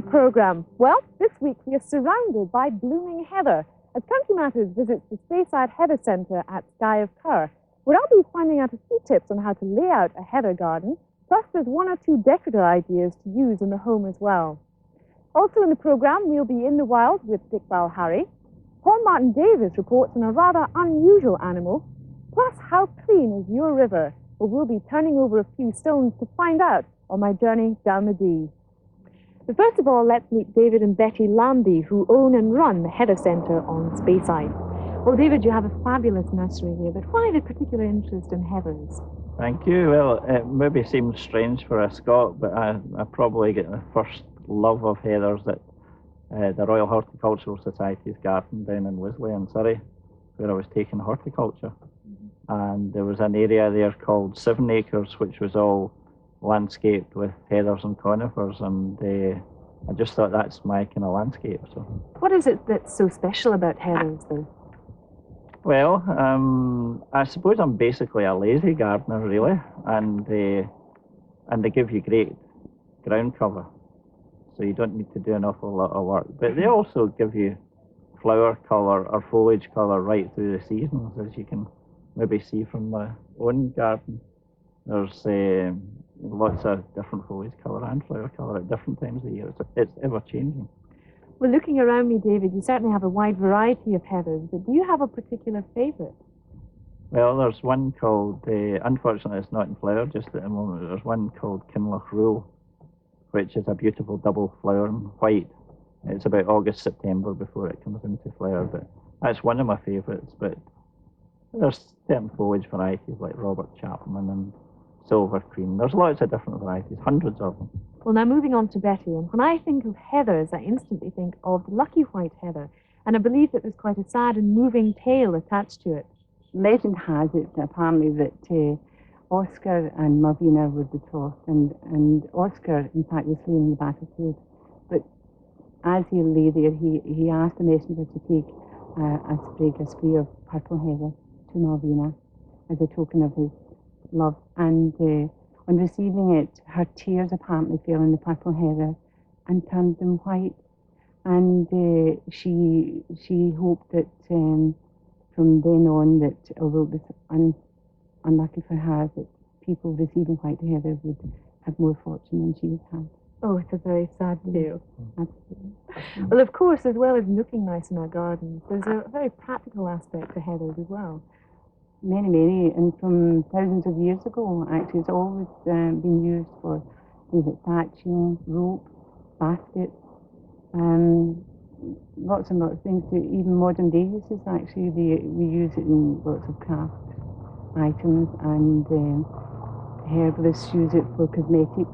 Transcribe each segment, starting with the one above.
program? Well, this week we are surrounded by blooming heather as Country Matters visits the Speyside Heather Centre at Skye of Kerr, where I'll be finding out a few tips on how to lay out a heather garden, plus there's one or two decorative ideas to use in the home as well. Also in the program, we'll be in the wild with Dickbal Harry. Paul Martin Davis reports on a rather unusual animal, plus how clean is your river, where we'll be turning over a few stones to find out on my journey down the Dee. But first of all, let's meet David and Betty Lambie, who own and run the Heather Centre on Speyside. Well, David, you have a fabulous nursery here, but why the particular interest in heathers? Thank you. Well, it maybe seems strange for a Scot, but I probably get the first love of heathers at the Royal Horticultural Society's garden down in Wisley in Surrey, where I was taking horticulture. And there was an area there called 7 acres, which was all landscaped with heathers and conifers, and I just thought that's my kind of landscape. So, what is it that's so special about heathers, though? Well, I suppose I'm basically a lazy gardener, really, and they give you great ground cover, so you don't need to do an awful lot of work. But they also give you flower colour or foliage colour right through the seasons, as you can maybe see from my own garden. There's lots of different foliage colour and flower colour at different times of the year. It's ever changing. Well, looking around me, David, you certainly have a wide variety of heathers, but do you have a particular favourite? Well, there's one called, unfortunately it's not in flower just at the moment, there's one called Kinloch Rule, which is a beautiful double flower in white. It's about August, September before it comes into flower, but that's one of my favourites. But there's certain foliage varieties like Robert Chapman and Silver Queen. There's lots of different varieties, hundreds of them. Well, now moving on to Betty, and when I think of heathers, I instantly think of the lucky white heather, and I believe that there's quite a sad and moving tale attached to it. Legend has it, apparently, that Oscar and Malvina were betrothed, and Oscar, in fact, was slain in the battlefield. But as he lay there, he asked the messenger to take a spray of purple heather to Malvina as a token of his love. And on receiving it, her tears apparently fell in the purple heather and turned them white. And she hoped that from then on, that although it was unlucky for her, that people receiving white heather would have more fortune than she would have. Oh, it's a very sad tale. Absolutely. Well, of course, as well as looking nice in our gardens, there's a very practical aspect to heathers as well. Many, and from thousands of years ago, actually, it's always been used for things like thatching, rope, baskets, lots and lots of things. Even modern day uses, actually, we use it in lots of craft items, and herbalists use it for cosmetics.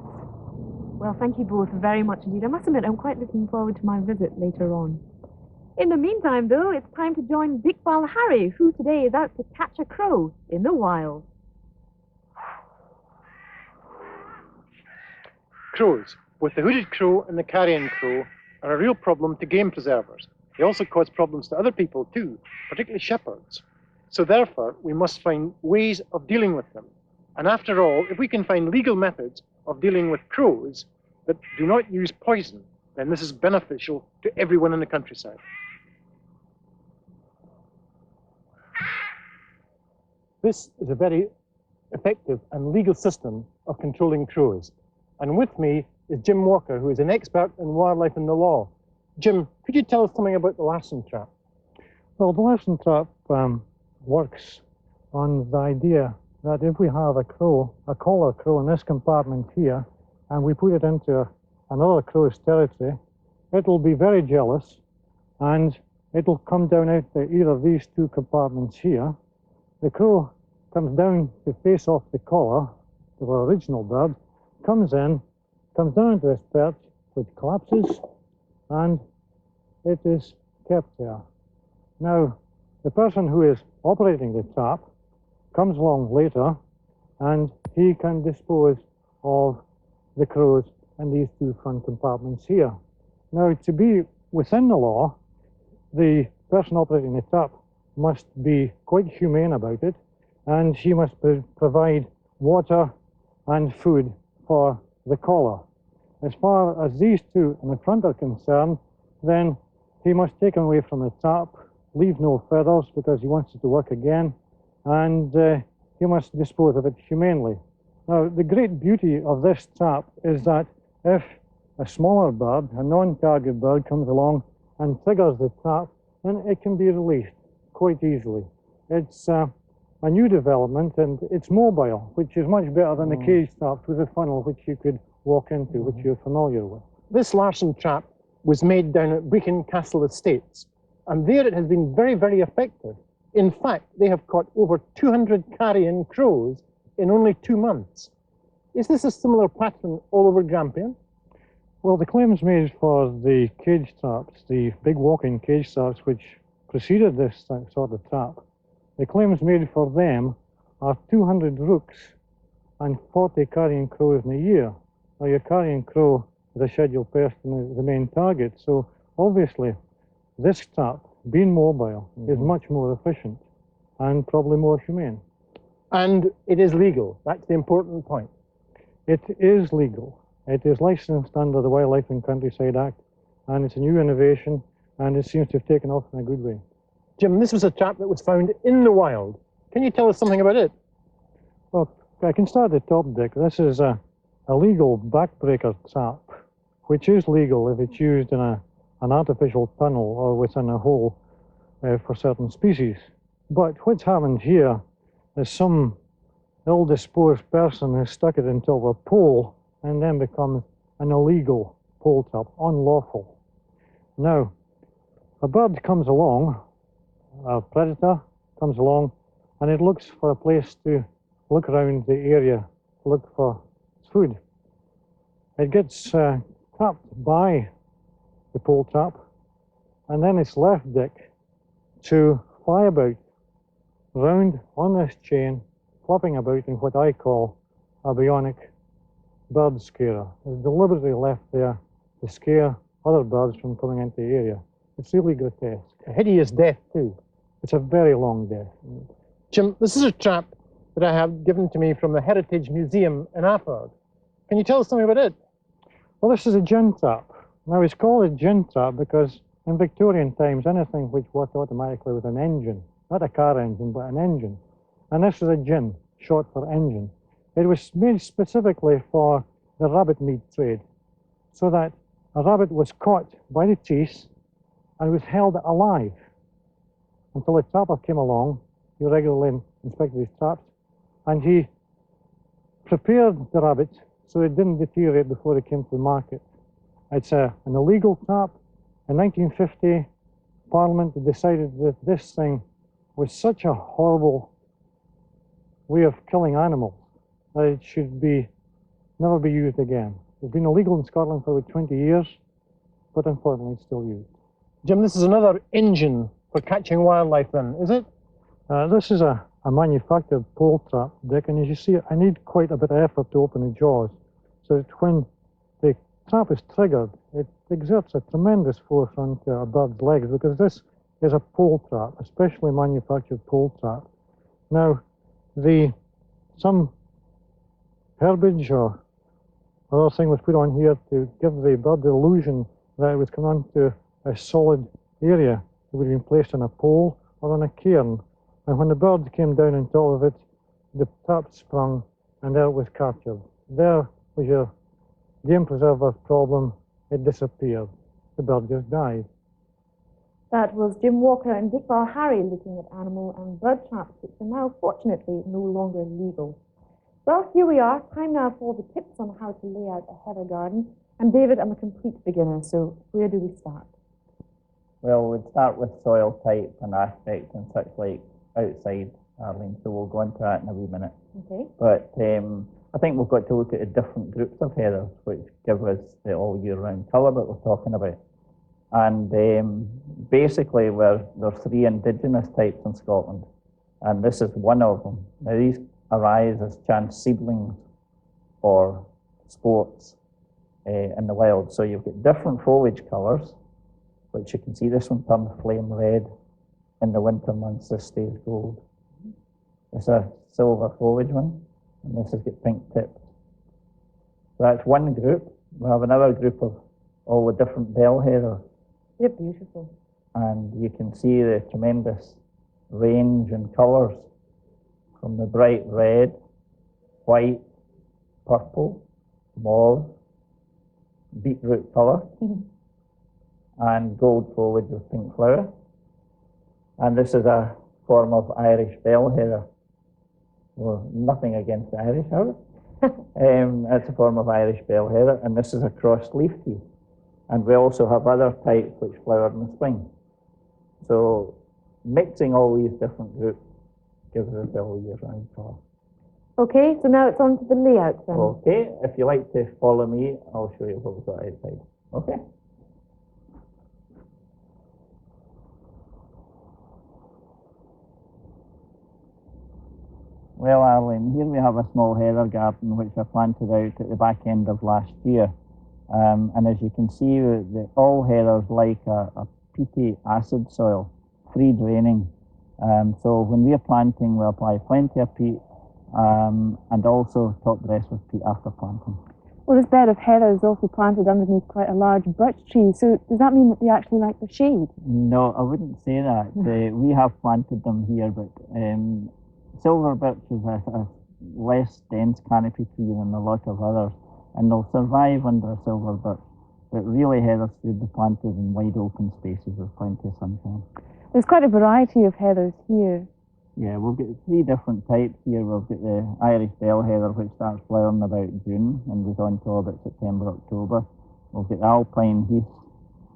Well, thank you both very much indeed. I must admit, I'm quite looking forward to my visit later on. In the meantime, though, it's time to join Dickbal Harry, who today is out to catch a crow in the wild. Crows, both the hooded crow and the carrion crow, are a real problem to game preservers. They also cause problems to other people too, particularly shepherds. So therefore, we must find ways of dealing with them. And after all, if we can find legal methods of dealing with crows that do not use poison, then this is beneficial to everyone in the countryside. This is a very effective and legal system of controlling crows. And with me is Jim Walker, who is an expert in wildlife and the law. Jim, could you tell us something about the larceny trap? Well, the larceny trap works on the idea that if we have a crow, a collar crow in this compartment here, and we put it into another crow's territory, it'll be very jealous, and it'll come down out to either of these two compartments here. The crow comes down to face off the collar, the original bird, comes in, comes down into this perch, which collapses, and it is kept there. Now, the person who is operating the trap comes along later, and he can dispose of the crows in these two front compartments here. Now, to be within the law, the person operating the trap must be quite humane about it, and she must provide water and food for the collar. as far as these two in the front are concerned, then he must take them away from the trap, leave no feathers because he wants it to work again, and he must dispose of it humanely. Now, the great beauty of this trap is that if a smaller bird, a non-target bird, comes along and triggers the trap, then it can be released quite easily. It's a new development, and it's mobile, which is much better than the cage traps with a funnel which you could walk into, which you're familiar with. This Larsen trap was made down at Brecon Castle Estates, and there it has been very, very effective. In fact, they have caught over 200 carrion crows in only 2 months. Is this a similar pattern all over Grampian? Well, the claims made for the cage traps, the big walking cage traps which preceded this sort of trap, the claims made for them are 200 rooks and 40 carrion crows in a year. Now, your carrion crow is a scheduled person, is the main target, so obviously this trap, being mobile, is much more efficient and probably more humane. And it is legal. That's the important point. It is legal. It is licensed under the Wildlife and Countryside Act, and it's a new innovation, and it seems to have taken off in a good way. Jim, this was a trap that was found in the wild. Can you tell us something about it? Well, I can start at the top, Dick. This is a legal backbreaker trap, which is legal if it's used in an artificial tunnel or within a hole for certain species. But what's happened here is some ill-disposed person has stuck it into a pole and then becomes an illegal pole trap, unlawful. Now, a bird comes along, a predator comes along, and it looks for a place to look around the area, to look for its food. It gets trapped by the pole trap, and then it's left, Dick, to fly about round on this chain, flopping about in what I call a bionic bird scarer. It's deliberately left there to scare other birds from coming into the area. It's really grotesque. A hideous death, too. It's a very long death. Jim, this is a trap that I have given to me from the Heritage Museum in Afford. Can you tell us something about it? Well, this is a gin trap. Now, it's called a gin trap because in Victorian times, anything which worked automatically with an engine, not a car engine, but an engine. And this is a gin, short for engine. It was made specifically for the rabbit meat trade, so that a rabbit was caught by the teeth and was held alive until a trapper came along. He regularly inspected his traps, and he prepared the rabbit so it didn't deteriorate before it came to the market. It's an illegal trap. In 1950, Parliament decided that this thing was such a horrible way of killing animals that it should never be used again. It's been illegal in Scotland for about 20 years, but unfortunately it's still used. Jim, this is another engine for catching wildlife then, is it? This is a manufactured pole trap, Dick, and as you see, I need quite a bit of effort to open the jaws, so that when the trap is triggered, it exerts a tremendous force onto a bird's legs, because this is a pole trap, a specially manufactured pole trap. Now, some herbage or other thing was put on here to give the bird the illusion that it was coming onto a solid area that would have been placed on a pole or on a cairn. And when the bird came down on top of it, the trap sprung and there it was captured. There was your game preserver's problem. It disappeared. The bird just died. That was Jim Walker and Dick Harry looking at animal and bird traps, which are now, fortunately, no longer legal. Well, here we are. Time now for the tips on how to lay out a heather garden. And David, I'm a complete beginner, so where do we start? Well, we'd start with soil type and aspect and such like outside, Arlene, so we'll go into that in a wee minute. Okay. But I think we've got to look at the different groups of heathers which give us the all year round colour that we're talking about. And basically there's 3 indigenous types in Scotland, and this is one of them. Now these arise as chance seedlings for sports in the wild. So you've got different foliage colours, which you can see this one turns flame red. In the winter months, this stays gold. It's a silver foliage one, and this has got pink tips. So that's one group. We have another group of all the different bell headers, They're beautiful. and you can see the tremendous range in colours from the bright red, white, purple, mauve, beetroot colour, and gold foliage with pink flower. And this is a form of Irish bell header. Well, nothing against the Irish, however. It's a form of Irish bell header, and this is a cross-leaf tea. And we also have other types which flower in the spring. So mixing all these different groups gives us a all year round colour. Okay, so now it's on to the layout then. Okay, if you like to follow me, I'll show you what we've got outside. Okay. Well, Arlene, here we have a small heather garden which I planted out at the back end of last year. And as you can see, all heathers like a peaty acid soil, free draining. So when we're planting, we apply plenty of peat and also top dress with peat after planting. Well, this bed of heather is also planted underneath quite a large birch tree, so does that mean that they actually like the shade? No, I wouldn't say that. We have planted them here, but silver birch is a less dense canopy tree than a lot of others, and they'll survive under a silver birch. But really, heather should be planted in wide open spaces with plenty of sunshine. There's quite a variety of heathers here. Yeah, we've got 3 different types here. We've got the Irish bell heather, which starts flowering about June and goes on till about September, October. We've got the alpine heath,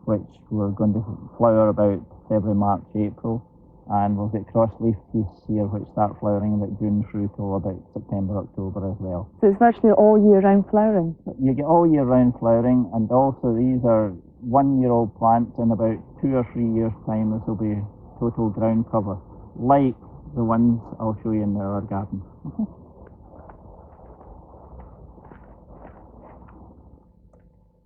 which we're going to flower about February, March, April. And we've got cross-leaf heaths here, which start flowering about June through till about September, October as well. So it's virtually all year round flowering. You get all year round flowering, and also these are 1-year-old plants. In about 2 or 3 years' time, this will be total ground cover, like the ones I'll show you in the other garden.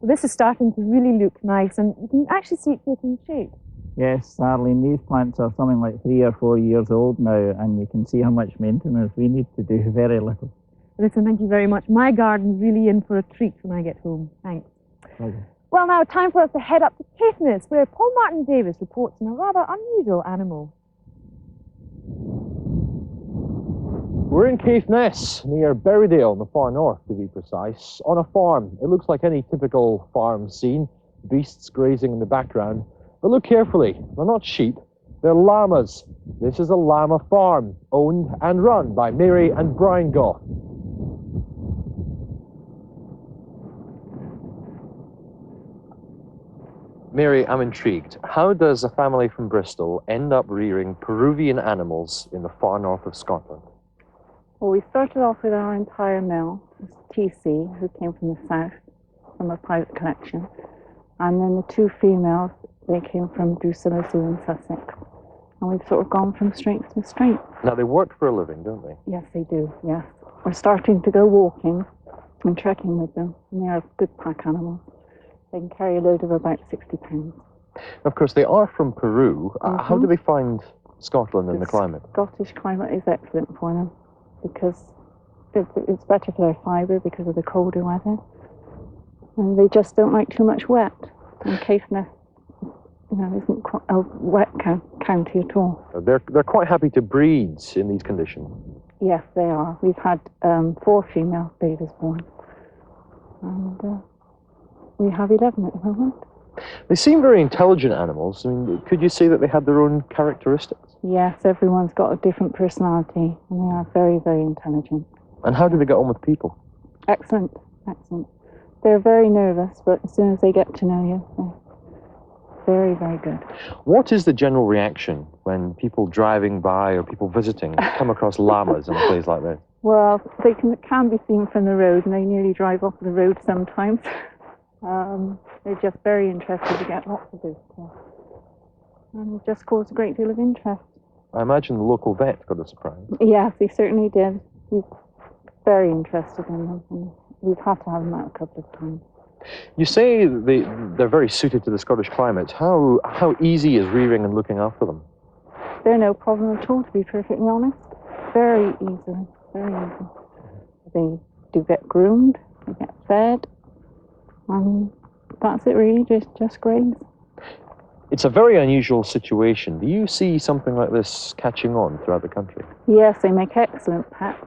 Well, this is starting to really look nice, and you can actually see it taking shape. Yes, Arlene, these plants are something like 3 or 4 years old now, and you can see how much maintenance we need to do. Very little. Listen, thank you very much. My garden's really in for a treat when I get home. Thanks. Pleasure. Well, now time for us to head up to Caithness, where Paul Martin Davis reports on a rather unusual animal. We're in Caithness, near Berrydale in the far north, to be precise, on a farm. It looks like any typical farm scene, beasts grazing in the background. But look carefully, they're not sheep, they're llamas. This is a llama farm, owned and run by Mary and Brian Goff. Mary, I'm intrigued. How does a family from Bristol end up rearing Peruvian animals in the far north of Scotland? Well, we started off with our entire mill, TC, who came from the south, from a private collection. And then the 2 females, they came from Drusilla Zoo in Sussex. And we've sort of gone from strength to strength. Now, they work for a living, don't they? Yes, they do, yes. We're starting to go walking and trekking with them. And they are good pack animals. They can carry a load of about 60 pounds. Of course, they are from Peru. How do they find Scotland and the climate? Scottish climate is excellent for them because it's better for their fibre because of the colder weather. And they just don't like too much wet. And Caithness, isn't quite a wet county at all. They're quite happy to breed in these conditions. Yes, they are. We've had 4 female babies born. And we have 11 at the moment. They seem very intelligent animals. I mean, could you say that they had their own characteristics? Yes, everyone's got a different personality, and they are very, very intelligent. And how do they get on with people? Excellent, excellent. They're very nervous, but as soon as they get to know you, they're very, very good. What is the general reaction when people driving by or people visiting come across llamas in a place like this? Well, they can be seen from the road, and they nearly drive off the road sometimes. They're just very interested to get lots of visitors. And it just caused a great deal of interest. I imagine the local vet got a surprise. Yes, he certainly did. He's very interested in them, and we've had to have them out a couple of times. You say they're very suited to the Scottish climate. How easy is rearing and looking after them? They're no problem at all, to be perfectly honest. Very easy, very easy. They do get groomed, they get fed, That's it really, just graze. It's a very unusual situation. Do you see something like this catching on throughout the country? Yes, they make excellent pets,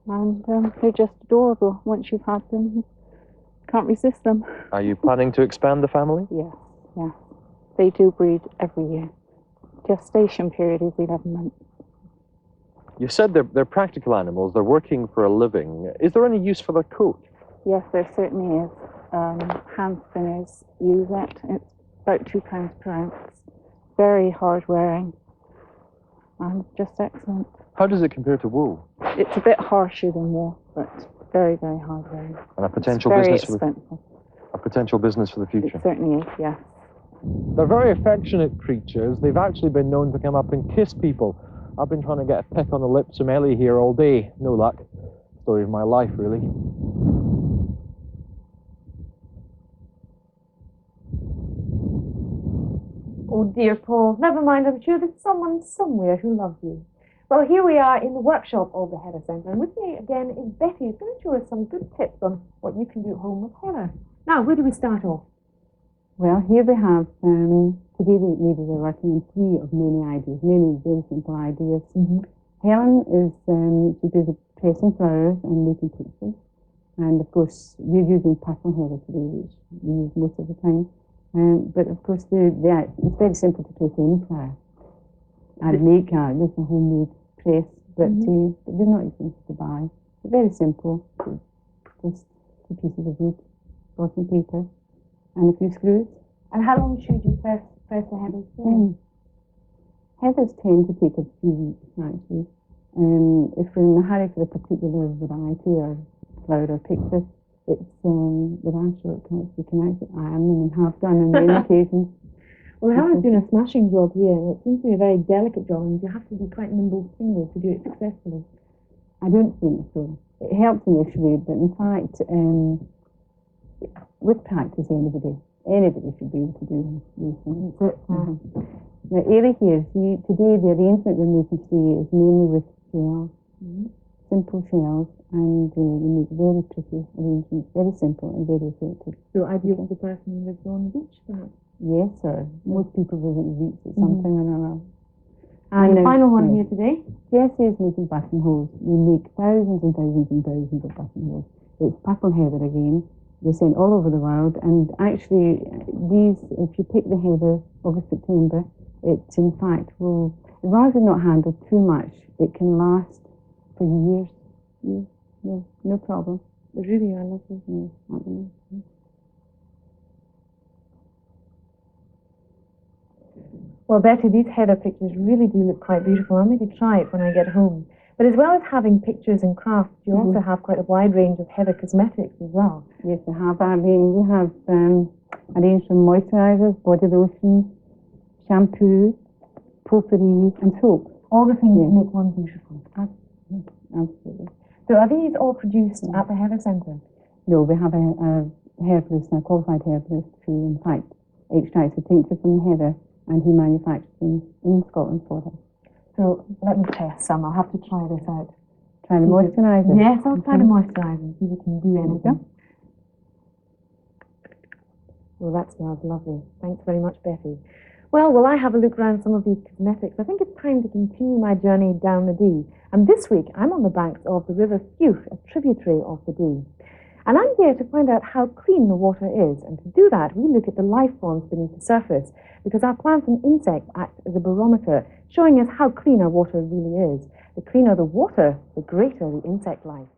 and they're just adorable. Once you've had them, you can't resist them. Are you planning to expand the family? Yes, yes. They do breed every year. Gestation period is 11 months. You said they're practical animals, they're working for a living. Is there any use for their coat? Yes, there certainly is. Hand spinners use it. It's about £2 per ounce. Very hard wearing and just excellent. How does it compare to wool? It's a bit harsher than wool, but very, very hard wearing. And a potential Very business expensive. a potential business for the future. It certainly is, yes. They're very affectionate creatures. They've actually been known to come up and kiss people. I've been trying to get a peck on the lips from Ellie here all day. No luck. Story of my life, really. Oh dear, Paul. Never mind, I'm sure there's someone somewhere who loves you. Well, here we are in the workshop of the Heather Centre, and with me again is Betty, who's going to show us some good tips on what you can do at home with heather. Now, where do we start off? Well, here we have, today the ladies are working on 3 of many ideas, many very simple ideas. Helen is, she does pressing flowers and making pictures. And of course, we're using purple heather today, which we use most of the time. But of course, it's very simple to press any flower. And make this a homemade press, but they're not expensive to buy. They're very simple, just 2 pieces of wood, blotting paper, and a few screws. And how long should you press the heathers for? Heathers tend to take a few weeks, actually. If we're in a hurry for a particular variety or flower or picture, it's there are shortcuts. You can actually iron them and have done on many occasions. Well, Helen's doing a smashing job here, and it seems to be a very delicate job, and you have to be quite nimble fingers to do it successfully. I don't think so. It helps initially, but in fact, with practice, anybody should be able to do these things. Now, Ailey here, today the arrangement we're making today is mainly with shells, simple shells, and we make very pretty arrangements, very simple and very effective. So ideal for the person who lives on the beach, perhaps? Yes, sir. Most people visit the beach at some time or another. And the final one here today? Jessie is making buttonholes. We make thousands and thousands and thousands of buttonholes. It's purple heather again. They're sent all over the world, and actually these, if you pick the heather August, September, it in fact will, as long as it's not handled too much, it can last for years. No problem. They really are lovely. Well, Betty, these heather pictures really do look quite beautiful. I'll maybe try it when I get home. But as well as having pictures and crafts, you also have quite a wide range of heather cosmetics as well. Yes, we have. I mean, we have a range from moisturisers, body lotions, shampoo, potpourri, and soap. All the things that make one beautiful. Absolutely. So are these all produced at the Heather Centre? No, we have a herbalist, a qualified herbalist, who in fact extracts the tincture from the heather, and he manufactures them in Scotland for us. So let me test some. I'll have to try this out. Try the moisturiser? Yes, I'll try the moisturiser and see if it can do anything. Well, that smells lovely. Thanks very much, Betty. Well, will I have a look around some of these cosmetics? I think it's time to continue my journey down the Dee. And this week, I'm on the banks of the River Fuch, a tributary of the Dee. And I'm here to find out how clean the water is. And to do that, we look at the life forms beneath the surface, because our plants and insects act as a barometer, showing us how clean our water really is. The cleaner the water, the greater the insect life.